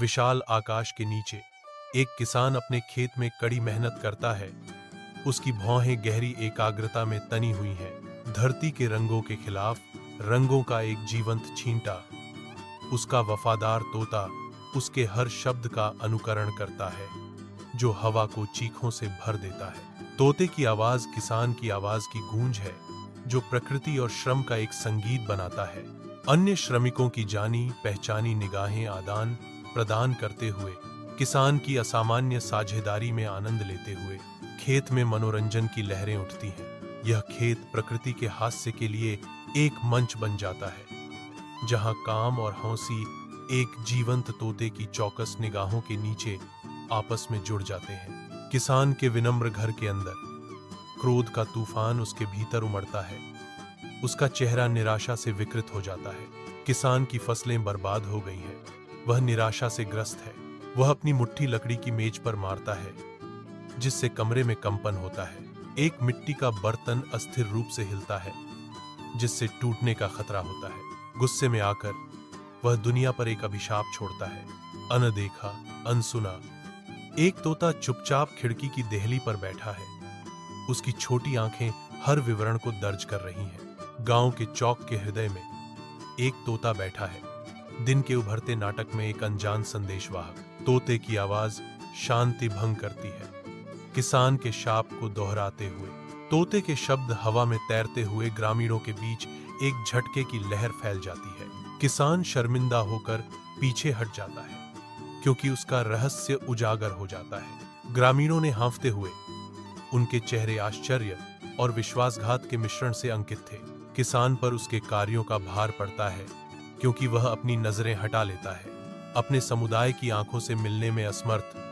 विशाल आकाश के नीचे एक किसान अपने खेत में कड़ी मेहनत करता है। उसकी भौहें गहरी एकाग्रता में तनी हुई हैं। धरती के रंगों के खिलाफ रंगों का एक जीवंत छींटा। उसका वफादार तोता उसके हर शब्द का अनुकरण करता है, जो हवा को चीखों से भर देता है। तोते की आवाज किसान की आवाज की गूंज है, जो प्रकृति और श्रम का एक संगीत बनाता है। अन्य श्रमिकों की जानी पहचानी निगाहें आदान प्रदान करते हुए किसान की असामान्य साझेदारी में आनंद लेते हुए खेत में मनोरंजन की लहरें उठती हैं। यह खेत प्रकृति के हास्य के लिए एक मंच बन जाता है, जहां काम और हौसी एक जीवंत तोते की चौकस निगाहों के नीचे आपस में जुड़ जाते हैं। किसान के विनम्र घर के अंदर क्रोध का तूफान उसके भीतर उमड़ता है। उसका चेहरा निराशा से विकृत हो जाता है। किसान की फसलें बर्बाद हो गई हैं। वह निराशा से ग्रस्त है। वह अपनी मुट्ठी लकड़ी की मेज पर मारता है, जिससे कमरे में कंपन होता है। एक मिट्टी का बर्तन अस्थिर रूप से हिलता है, जिससे टूटने का खतरा होता है। गुस्से में आकर वह दुनिया पर एक अभिशाप छोड़ता है, अनदेखा, अनसुना। एक तोता चुपचाप खिड़की की देहली पर बैठा है। उसकी छोटी आंखें हर विवरण को दर्ज कर रही हैं। गांव के चौक के हृदय में एक तोता बैठा है। दिन के उभरते नाटक में एक अनजान संदेशवाहक। तोते की आवाज शांति भंग करती है, किसान के शाप को दोहराते हुए। तोते के शब्द हवा में तैरते हुए ग्रामीणों के बीच एक झटके की लहर फैल जाती है। किसान शर्मिंदा होकर पीछे हट जाता है, क्योंकि उसका रहस्य उजागर हो जाता है। ग्रामीणों ने हाँफते हुए, उनके चेहरे आश्चर्य और विश्वासघात के मिश्रण से अंकित थे। किसान पर उसके कार्यों का भार पड़ता है, क्योंकि वह अपनी नजरें हटा लेता है, अपने समुदाय की आंखों से मिलने में असमर्थ।